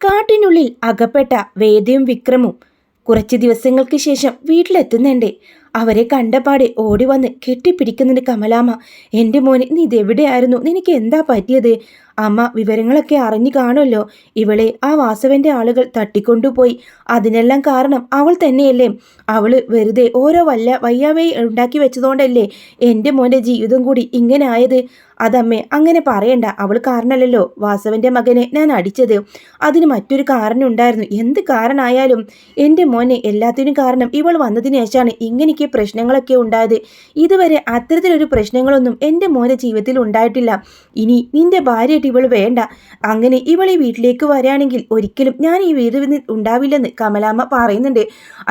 കാട്ടിനുള്ളിൽ അകപ്പെട്ട വേദയും വിക്രമും കുറച്ച് ദിവസങ്ങൾക്ക് ശേഷം വീട്ടിലെത്തുന്നുണ്ട്. അവരെ കണ്ടപാടെ ഓടി വന്ന് കെട്ടിപ്പിടിക്കുന്നുണ്ട് കമലാമ്മ. എൻ്റെ മോനെ, നീ ഇതെവിടെയായിരുന്നു? നിനക്ക് എന്താ പറ്റിയത്? അമ്മ വിവരങ്ങളൊക്കെ അറിഞ്ഞു കാണുമല്ലോ. ഇവളെ ആ വാസവന്റെ ആളുകൾ തട്ടിക്കൊണ്ടുപോയി. അതിനെല്ലാം കാരണം അവൾ തന്നെയല്ലേ? അവള് വെറുതെ ഓരോ വയ്യാവേ ഉണ്ടാക്കി വെച്ചതുകൊണ്ടല്ലേ എൻ്റെ മോൻ്റെ ജീവിതം കൂടി ഇങ്ങനെ ആയത്? അതമ്മേ, അങ്ങനെ പറയണ്ട. അവൾ കാരണമല്ലല്ലോ വാസവന്റെ മകനെ ഞാൻ അടിച്ചത്. അതിന് മറ്റൊരു കാരണം ഉണ്ടായിരുന്നു. എന്ത് കാരണമായാലും എൻ്റെ മോനെ എല്ലാത്തിനും കാരണം ഇവൾ വന്നതിന് ശേഷമാണ് ഇങ്ങനെയൊക്കെ പ്രശ്നങ്ങളൊക്കെ ഉണ്ടായത്. ഇതുവരെ അത്തരത്തിലൊരു പ്രശ്നങ്ങളൊന്നും എൻ്റെ മോൻ്റെ ജീവിതത്തിൽ ഉണ്ടായിട്ടില്ല. ഇനി നിന്റെ ഭാര്യയായിട്ട് ഇവൾ വേണ്ട. അങ്ങനെ ഇവൾ ഈ വീട്ടിലേക്ക് വരികയാണെങ്കിൽ ഒരിക്കലും ഞാൻ ഈ വീട് ഉണ്ടാവില്ലെന്ന് കമലാമ്മ പറയുന്നുണ്ട്.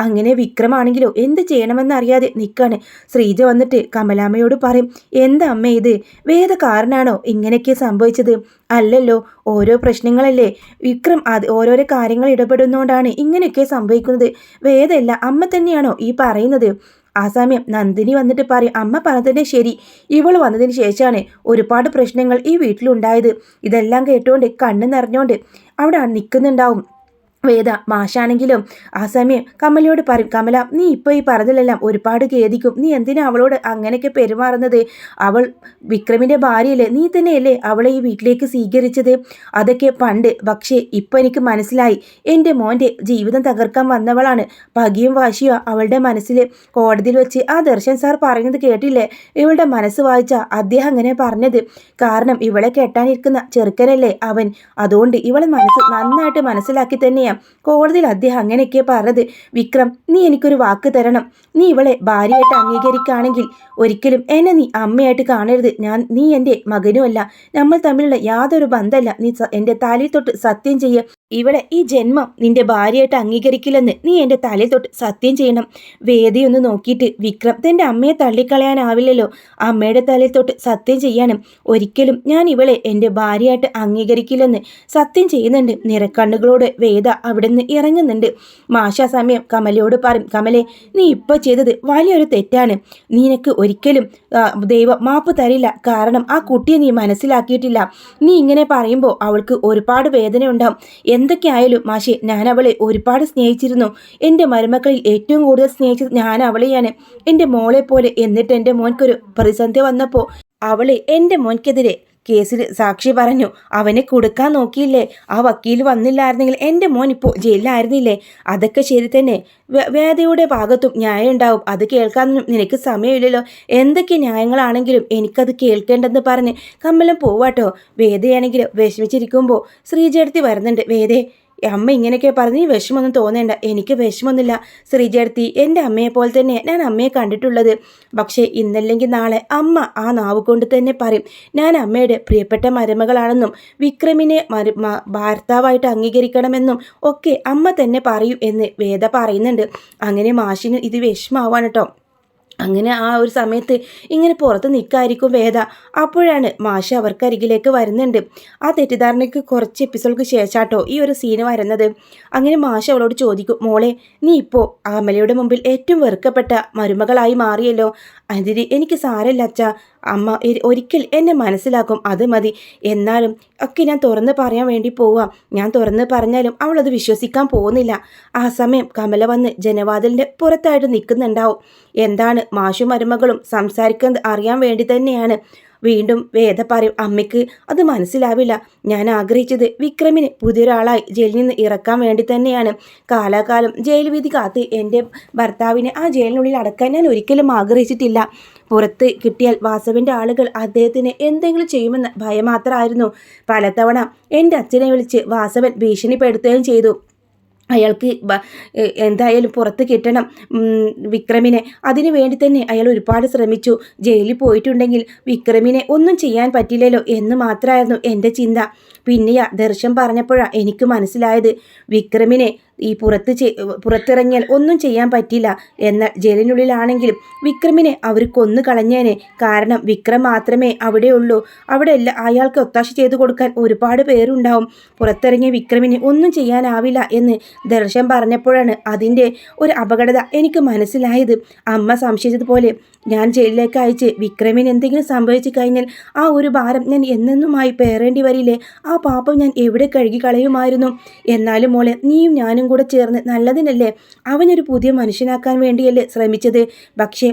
അങ്ങനെ വിക്രമാണെങ്കിലോ എന്ത് ചെയ്യണമെന്നറിയാതെ നിൽക്കാണ്. ശ്രീജ വന്നിട്ട് കമലാമ്മയോട് പറയും, എന്താ അമ്മ ഇത്? വേദ കാരണമാണോ ഇങ്ങനെയൊക്കെ സംഭവിച്ചത്? അല്ലല്ലോ, ഓരോ പ്രശ്നങ്ങളല്ലേ വിക്രം, അത് ഓരോരോ കാര്യങ്ങൾ ഇടപെടുന്നതുകൊണ്ടാണ് ഇങ്ങനെയൊക്കെ സംഭവിക്കുന്നത്. വേദയല്ല, അമ്മ തന്നെയാണോ ഈ പറയുന്നത്? ആ സമയം നന്ദിനി വന്നിട്ട് പറയും, അമ്മ പറഞ്ഞതന്നെ ശരി. ഇവൾ വന്നതിന് ശേഷമാണ് ഒരുപാട് പ്രശ്നങ്ങൾ ഈ വീട്ടിലുണ്ടായത്. ഇതെല്ലാം കേട്ടുകൊണ്ട് കണ്ണ് നിറഞ്ഞുകൊണ്ട് അവിടെ നിൽക്കുന്നുണ്ടാവും വേദ. മാഷാണെങ്കിലും ആ സമയം കമലയോട് പറയും, കമല, നീ ഇപ്പോൾ ഈ പറഞ്ഞില്ലെല്ലാം ഒരുപാട് ഖേദിക്കും. നീ എന്തിനാ അവളോട് അങ്ങനെയൊക്കെ പെരുമാറുന്നത്? അവൾ വിക്രമിൻ്റെ ഭാര്യയല്ലേ? നീ തന്നെയല്ലേ അവളെ ഈ വീട്ടിലേക്ക് സ്വീകരിച്ചത്? അതൊക്കെ പണ്ട്. പക്ഷേ ഇപ്പം എനിക്ക് മനസ്സിലായി, എൻ്റെ മോൻ്റെ ജീവിതം തകർക്കാൻ വന്നവളാണ്. പകയും വാശിയോ അവളുടെ മനസ്സിൽ. കോടതിയിൽ വെച്ച് ആ ദർശൻ സാർ പറയുന്നത് കേട്ടില്ലേ? ഇവളുടെ മനസ്സ് വായിച്ച അദ്ദേഹം അങ്ങനെ പറഞ്ഞത്. കാരണം ഇവളെ കെട്ടാനിരിക്കുന്ന ചെറുക്കനല്ലേ അവൻ. അതുകൊണ്ട് ഇവളെ മനസ്സ് നന്നായിട്ട് മനസ്സിലാക്കി തന്നെയാണ് കോടതിയിൽ അദ്ദേഹം അങ്ങനെയൊക്കെ പറഞ്ഞത്. വിക്രം, നീ എനിക്കൊരു വാക്ക് തരണം. നീ ഇവളെ ഭാര്യയായിട്ട് അംഗീകരിക്കുകയാണെങ്കിൽ ഒരിക്കലും എന്നെ നീ അമ്മയായിട്ട് കാണരുത്. നീ എൻ്റെ മകനുമല്ല. നമ്മൾ തമ്മിലുള്ള യാതൊരു ബന്ധമല്ല. നീ എൻ്റെ തലയിൽ തൊട്ട് സത്യം ചെയ്യ. ഇവളെ ഈ ജന്മം നിന്റെ ഭാര്യയായിട്ട് അംഗീകരിക്കില്ലെന്ന് നീ എൻ്റെ തലയിൽ തൊട്ട് സത്യം ചെയ്യണം. വേദിയൊന്ന് നോക്കിയിട്ട്, വിക്രം, തൻ്റെ അമ്മയെ തള്ളിക്കളയാനാവില്ലല്ലോ. അമ്മയുടെ തലയിൽ തൊട്ട് സത്യം ചെയ്യാനും ഒരിക്കലും ഞാൻ ഇവളെ എൻ്റെ ഭാര്യയായിട്ട് അംഗീകരിക്കില്ലെന്ന് സത്യം ചെയ്യുന്നുണ്ട്. നിറക്കണ്ണുകളോട് വേദ അവിടെ നിന്ന് ഇറങ്ങുന്നുണ്ട്. മാഷ സമയം കമലയോട് പറയും, കമലെ, നീ ഇപ്പോൾ ചെയ്തത് വലിയൊരു തെറ്റാണ്. നിനക്ക് ഒരിക്കലും ദൈവം മാപ്പ് തരില്ല. കാരണം ആ കുട്ടിയെ നീ മനസ്സിലാക്കിയിട്ടില്ല. നീ ഇങ്ങനെ പറയുമ്പോൾ അവൾക്ക് ഒരുപാട് വേദന ഉണ്ടാവും. എന്തൊക്കെയായാലും മാഷെ, ഞാൻ അവളെ ഒരുപാട് സ്നേഹിച്ചിരുന്നു. എൻ്റെ മരുമക്കളിൽ ഏറ്റവും കൂടുതൽ സ്നേഹിച്ചത് ഞാൻ അവളെയാണ്, എൻ്റെ മോളെ പോലെ. എന്നിട്ട് എൻ്റെ മോൻക്കൊരു പ്രതിസന്ധി വന്നപ്പോൾ അവളെ എൻ്റെ മോൻക്കെതിരെ കേസിൽ സാക്ഷി പറഞ്ഞു. അവനെ കൊടുക്കാൻ നോക്കിയില്ലേ? ആ വക്കീൽ വന്നില്ലായിരുന്നെങ്കിൽ എൻ്റെ മോൻ ഇപ്പോൾ ജയിലിലായിരുന്നില്ലേ? അതൊക്കെ ശരി തന്നെ. വേദയുടെ ഭാഗത്തും ന്യായം ഉണ്ടാവും. അത് കേൾക്കാനൊന്നും നിനക്ക് സമയമില്ലല്ലോ. എന്തൊക്കെ ന്യായങ്ങളാണെങ്കിലും എനിക്കത് കേൾക്കേണ്ടെന്ന് പറഞ്ഞ് കമ്മലം പോവാട്ടോ. വേദയാണെങ്കിലും വിഷമിച്ചിരിക്കുമ്പോൾ ശ്രീജേടത്തി വരുന്നുണ്ട്. വേദേ, അമ്മ ഇങ്ങനെയൊക്കെ പറഞ്ഞ് നീ വിഷമൊന്നും തോന്നേണ്ട. എനിക്ക് വിഷമമൊന്നുമില്ല ശ്രീജേടത്തി. എൻ്റെ അമ്മയെ പോലെ തന്നെ ഞാൻ അമ്മയെ കണ്ടിട്ടുള്ളത്. പക്ഷേ ഇന്നല്ലെങ്കിൽ നാളെ അമ്മ ആ നാവ് കൊണ്ട് തന്നെ പറയും, ഞാൻ അമ്മയുടെ പ്രിയപ്പെട്ട മരുമകളാണെന്നും വിക്രമിനെ ഭർത്താവായിട്ട് അംഗീകരിക്കണമെന്നും ഒക്കെ അമ്മ തന്നെ പറയും എന്ന് വേദ പറയുന്നുണ്ട്. അങ്ങനെ മാഷിന് ഇത് വിഷമാവാണ് കേട്ടോ. അങ്ങനെ ആ ഒരു സമയത്ത് ഇങ്ങനെ പുറത്ത് നിൽക്കായിരിക്കും വേദ. അപ്പോഴാണ് മാഷ അവർക്കരികിലേക്ക് വരുന്നുണ്ട്. ആ തെറ്റിദ്ധാരണയ്ക്ക് കുറച്ച് എപ്പിസോഡുകൾക്ക് ശേഷാട്ടോ ഈ ഒരു സീന് വരുന്നത്. അങ്ങനെ മാഷ അവളോട് ചോദിക്കും, മോളെ, നീ ഇപ്പോൾ അമലയുടെ മുമ്പിൽ ഏറ്റവും വെറുക്കപ്പെട്ട മരുമകളായി മാറിയല്ലോ. അതിന് എനിക്ക് സാരമില്ല അച്ഛാ. അമ്മ ഒരിക്കൽ എന്നെ മനസ്സിലാക്കും, അത് മതി. എന്നാലും ഒക്കെ ഞാൻ തുറന്ന് പറയാൻ വേണ്ടി പോവാം. ഞാൻ തുറന്ന് പറഞ്ഞാലും അവളത് വിശ്വസിക്കാൻ പോകുന്നില്ല. ആ സമയം കമല വന്ന് ജനവാതിലിൻ്റെ പുറത്തായിട്ട് നിൽക്കുന്നുണ്ടാവും. എന്താണ് മാഷും മരുമകളും സംസാരിക്കുന്നത് അറിയാൻ വേണ്ടി തന്നെയാണ്. വീണ്ടും വേദ പറയും, അമ്മയ്ക്ക് അത് മനസ്സിലാവില്ല. ഞാൻ ആഗ്രഹിച്ചത് വിക്രമിനെ പുതിയൊരാളായി ജയിലിൽ നിന്ന് ഇറക്കാൻ വേണ്ടി തന്നെയാണ്. കാലാകാലം ജയിൽ വിധി കാത്ത് എൻ്റെ ഭർത്താവിനെ ആ ജയിലിനുള്ളിൽ അടക്കാൻ ഞാൻ ഒരിക്കലും ആഗ്രഹിച്ചിട്ടില്ല. പുറത്ത് കിട്ടിയാൽ വാസവൻ്റെ ആളുകൾ അദ്ദേഹത്തിന് എന്തെങ്കിലും ചെയ്യുമെന്ന ഭയം മാത്രമായിരുന്നു. പലതവണ എൻ്റെ അച്ഛനെ വിളിച്ച് വാസവൻ ഭീഷണിപ്പെടുത്തുകയും ചെയ്തു. അയാൾക്ക് എന്തായാലും പുറത്ത് കിട്ടണം വിക്രമിനെ. അതിനു വേണ്ടി തന്നെ അയാൾ ഒരുപാട് ശ്രമിച്ചു. ജയിലിൽ പോയിട്ടുണ്ടെങ്കിൽ വിക്രമിനെ ഒന്നും ചെയ്യാൻ പറ്റില്ലല്ലോ എന്ന് മാത്രമായിരുന്നു എൻ്റെ ചിന്ത. പിന്നെയാ ദർശൻ പറഞ്ഞപ്പോഴാണ് എനിക്ക് മനസ്സിലായത്, വിക്രമിനെ ഈ പുറത്തിറങ്ങിയാൽ ഒന്നും ചെയ്യാൻ പറ്റില്ല. എന്നാൽ ജയിലിനുള്ളിലാണെങ്കിലും വിക്രമിനെ അവർ കൊന്നു കളഞ്ഞേനെ. കാരണം വിക്രം മാത്രമേ അവിടെയുള്ളൂ. അവിടെയല്ല അയാൾക്ക് ഒത്താശ ചെയ്തു കൊടുക്കാൻ ഒരുപാട് പേരുണ്ടാവും. പുറത്തിറങ്ങിയ വിക്രമിനെ ഒന്നും ചെയ്യാനാവില്ല എന്ന് ദർശൻ പറഞ്ഞപ്പോഴാണ് അതിൻ്റെ ഒരു അപകടത എനിക്ക് മനസ്സിലായത്. അമ്മ സംശയിച്ചതുപോലെ ഞാൻ ജയിലിലേക്ക് അയച്ച് വിക്രമിന് എന്തെങ്കിലും സംഭവിച്ചു കഴിഞ്ഞാൽ ആ ഒരു ഭാരം ഞാൻ എന്നെന്നുമായി പേറേണ്ടി വരില്ലേ? ആ പാപം ഞാൻ എവിടെ കഴുകി കളയുമായിരുന്നു. എന്നാലും മോളെ, നീയും ഞാനും കൂടെ ചേർന്ന് നല്ലതിനല്ലേ അവനൊരു പുതിയ മനുഷ്യനാക്കാൻ വേണ്ടിയല്ലേ ശ്രമിച്ചത്? പക്ഷേ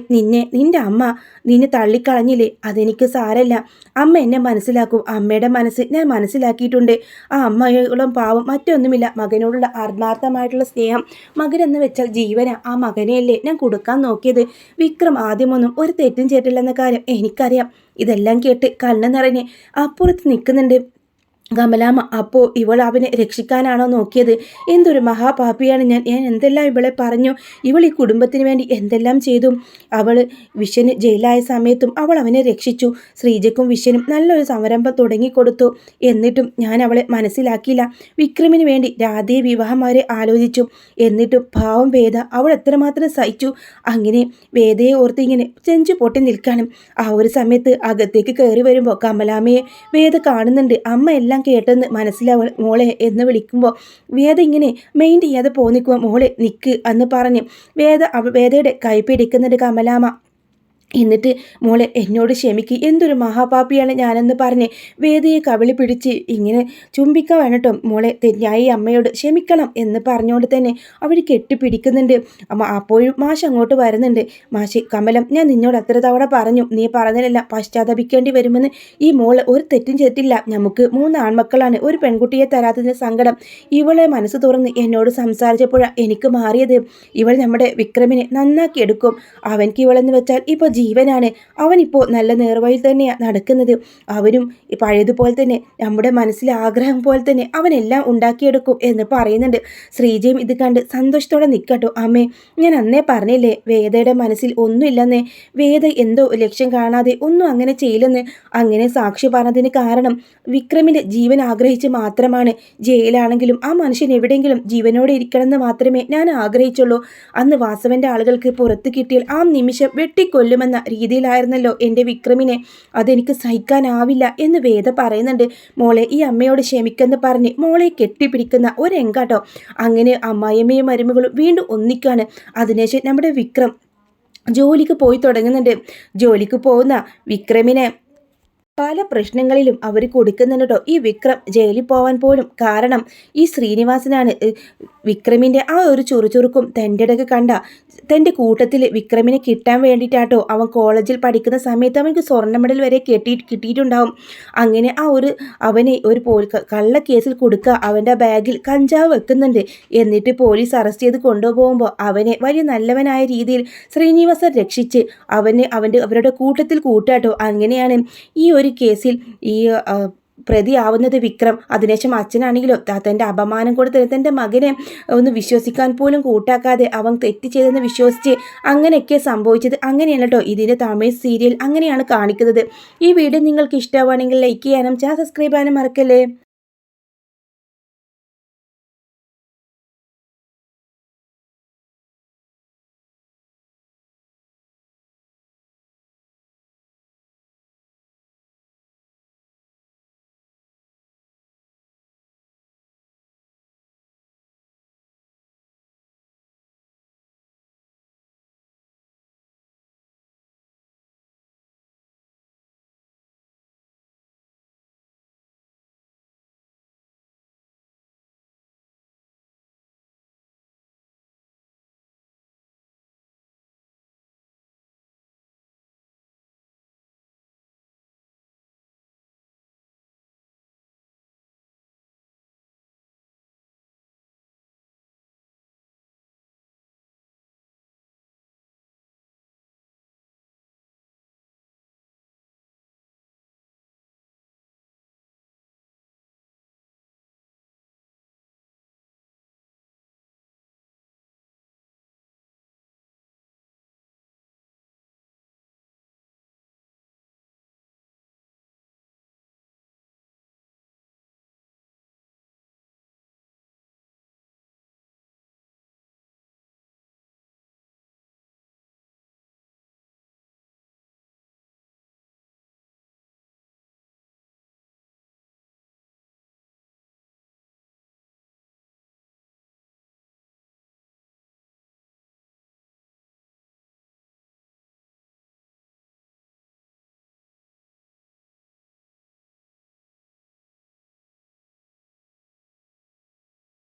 നിന്റെ അമ്മ നിന്നെ തള്ളിക്കളഞ്ഞില്ലേ? അതെനിക്ക് സാരല്ല. അമ്മ എന്നെ മനസ്സിലാക്കും. അമ്മയുടെ മനസ്സ് ഞാൻ മനസ്സിലാക്കിയിട്ടുണ്ട്. ആ അമ്മയോളം പാവം മറ്റൊന്നുമില്ല. മകനോടുള്ള ആത്മാർത്ഥമായിട്ടുള്ള സ്നേഹം. മകനെന്ന് വെച്ചാൽ ജീവന. ആ മകനെയല്ലേ ഞാൻ കൊടുക്കാൻ നോക്കിയത്. വിക്രം ആദ്യമൊന്നും ഒരു തെറ്റും ചെയ്തിട്ടില്ലെന്ന കാര്യം എനിക്കറിയാം. ഇതെല്ലാം കേട്ട് കണ്ണ് നിറഞ്ഞ് അപ്പുറത്ത് നിൽക്കുന്നുണ്ട് കമലാമ്മ. അപ്പോൾ ഇവൾ അവനെ രക്ഷിക്കാനാണോ നോക്കിയത്? എന്തൊരു മഹാപാപിയാണ് ഞാൻ. എന്തെല്ലാം ഇവളെ പറഞ്ഞു. ഇവൾ ഈ കുടുംബത്തിന് വേണ്ടി എന്തെല്ലാം ചെയ്തു. അവൾ വിശ്വന് ജയിലായ സമയത്തും അവൾ അവനെ രക്ഷിച്ചു. ശ്രീജയ്ക്കും വിശ്വനും നല്ലൊരു സംരംഭം തുടങ്ങിക്കൊടുത്തു. എന്നിട്ടും ഞാൻ അവളെ മനസ്സിലാക്കിയില്ല. വിക്രമിന് വേണ്ടി രാധയെ വിവാഹം വരെ ആലോചിച്ചു. എന്നിട്ടും പാവം വേദ അവൾ എത്രമാത്രം സഹിച്ചു. അങ്ങനെ വേദയെ ഓർത്ത് ഇങ്ങനെ ചെഞ്ചു പൊട്ടി നിൽക്കണം. ആ ഒരു സമയത്ത് അകത്തേക്ക് കയറി വരുമ്പോൾ കമലാമ്മയെ വേദ കാണുന്നുണ്ട്. അമ്മ എല്ലാം കേട്ടെന്ന് മനസ്സിലാവൾ മോളെ എന്ന് വിളിക്കുമ്പോൾ വേദ ഇങ്ങനെ മെയിൻറ്റ് ചെയ്യാതെ പോന്നിക്കുമ്പോൾ മോളെ നിൽക്ക് എന്ന് പറഞ്ഞ് വേദയുടെ കൈ പിടിക്കുന്നുണ്ട് കമലാമ്മ. എന്നിട്ട് മോളെ എന്നോട് ക്ഷമിക്ക്, എന്തൊരു മഹാപാപിയാണ് ഞാനെന്ന് പറഞ്ഞ് വേദയെ കവിളി പിടിച്ച് ഇങ്ങനെ ചുംബിക്കാൻ വേണട്ടോ. മോളെ തെറ്റായി അമ്മയോട് ക്ഷമിക്കണം എന്ന് പറഞ്ഞുകൊണ്ട് തന്നെ അവർ കെട്ടിപ്പിടിക്കുന്നുണ്ട്. അപ്പോഴും മാഷ് അങ്ങോട്ട് വരുന്നുണ്ട്. മാഷ്, കമലം, ഞാൻ നിന്നോട് അത്ര തവണ പറഞ്ഞു, നീ പറഞ്ഞതിലല്ല പശ്ചാത്തപിക്കേണ്ടി വരുമെന്ന്. ഈ മോള് ഒരു തെറ്റും ചെയ്തിട്ടില്ല. നമുക്ക് 3 ആൺമക്കളാണ്. ഒരു പെൺകുട്ടിയെ തരാത്തതിൻ്റെ സങ്കടം ഇവളെ മനസ്സ് തുറന്ന് എന്നോട് സംസാരിച്ചപ്പോഴാണ് എനിക്ക് മാറിയത്. ഇവൾ നമ്മുടെ വിക്രമിനെ നന്നാക്കി എടുക്കും. അവൻക്ക് ഇവളെന്ന് വെച്ചാൽ ഇപ്പോൾ ജീവനാണ്. അവനിപ്പോൾ നല്ല നേർവഴിയിൽ തന്നെയാണ് നടക്കുന്നത്. അവനും പഴയതുപോലെ തന്നെ നമ്മുടെ മനസ്സിലെ ആഗ്രഹം പോലെ തന്നെ അവനെല്ലാം ഉണ്ടാക്കിയെടുക്കും എന്ന് പറയുന്നുണ്ട്. ശ്രീജയും ഇത് കണ്ട് സന്തോഷത്തോടെ നിൽക്കട്ടോ. അമ്മേ, ഞാൻ അന്നേ പറഞ്ഞില്ലേ വേദയുടെ മനസ്സിൽ ഒന്നുമില്ലെന്നേ. വേദ എന്തോ ലക്ഷ്യം കാണാതെ ഒന്നും അങ്ങനെ ചെയ്യില്ലെന്ന്. അങ്ങനെ സാക്ഷി പറഞ്ഞതിന് കാരണം വിക്രമിൻ്റെ ജീവൻ ആഗ്രഹിച്ച് മാത്രമാണ്. ജയിലാണെങ്കിലും ആ മനുഷ്യൻ എവിടെയെങ്കിലും ജീവനോടെ ഇരിക്കണമെന്ന് മാത്രമേ ഞാൻ ആഗ്രഹിച്ചുള്ളൂ. അന്ന് വാസവൻ്റെ ആളുകൾക്ക് പുറത്ത് കിട്ടിയാൽ ആ നിമിഷം വെട്ടിക്കൊല്ലുമെന്ന് രീതിയിലായിരുന്നല്ലോ എൻ്റെ വിക്രമിനെ. അതെനിക്ക് സഹിക്കാനാവില്ല എന്ന് വേദ പറയുന്നുണ്ട്. മോളെ, ഈ അമ്മയോട് ക്ഷമിക്കെന്ന് പറഞ്ഞ് മോളെ കെട്ടിപ്പിടിക്കുന്ന ഒരു രംഗാട്ടോ. അങ്ങനെ അമ്മായിയമ്മയും മരുമകളും വീണ്ടും ഒന്നിക്കാണ്. അതിനുശേഷം നമ്മുടെ വിക്രം ജോലിക്ക് പോയി തുടങ്ങുന്നുണ്ട്. ജോലിക്ക് പോകുന്ന വിക്രമിനെ പല പ്രശ്നങ്ങളിലും അവർ കൊടുക്കുന്നുണ്ട് കേട്ടോ. ഈ വിക്രം ജയിലിൽ പോവാൻ പോലും കാരണം ഈ ശ്രീനിവാസനാണ്. വിക്രമിൻ്റെ ആ ഒരു ചുറുചുറുക്കും തൻ്റെ ഇടയ്ക്ക് കണ്ട തൻ്റെ കൂട്ടത്തിൽ വിക്രമിനെ കിട്ടാൻ വേണ്ടിയിട്ടാട്ടോ അവൻ കോളേജിൽ പഠിക്കുന്ന സമയത്ത് അവനക്ക് സ്വർണ്ണ മെഡൽ വരെ കിട്ടിയിട്ടുണ്ടാവും. അങ്ങനെ അവനെ ഒരു കള്ള കേസിൽ കൊടുക്കുക. അവൻ്റെ ബാഗിൽ കഞ്ചാവ് വെക്കുന്നുണ്ട്. എന്നിട്ട് പോലീസ് അറസ്റ്റ് ചെയ്ത് കൊണ്ടുപോകുമ്പോൾ അവനെ വലിയ നല്ലവനായ രീതിയിൽ ശ്രീനിവാസൻ രക്ഷിച്ച് അവരുടെ കൂട്ടത്തിൽ കൂട്ടാട്ടോ. അങ്ങനെയാണ് ഈ ഒരു കേസിൽ ഈ പ്രതിയാവുന്നത് വിക്രം. അതിനുശേഷം അച്ഛനാണെങ്കിലോ തൻ്റെ അപമാനം കൊടുത്ത് തൻ്റെ മകനെ ഒന്ന് വിശ്വസിക്കാൻ പോലും കൂട്ടാക്കാതെ അവൻ തെറ്റ് ചെയ്തെന്ന് വിശ്വസിച്ച് അങ്ങനെയൊക്കെ സംഭവിച്ചത്. അങ്ങനെയാണ് കേട്ടോ ഇതിൻ്റെ തമിഴ് സീരിയൽ അങ്ങനെയാണ് കാണിക്കുന്നത്. ഈ വീഡിയോ നിങ്ങൾക്ക് ഇഷ്ടമാണെങ്കിൽ ലൈക്ക് ചെയ്യാനും ചാനൽ സബ്സ്ക്രൈബ് ചെയ്യാനും മറക്കല്ലേ.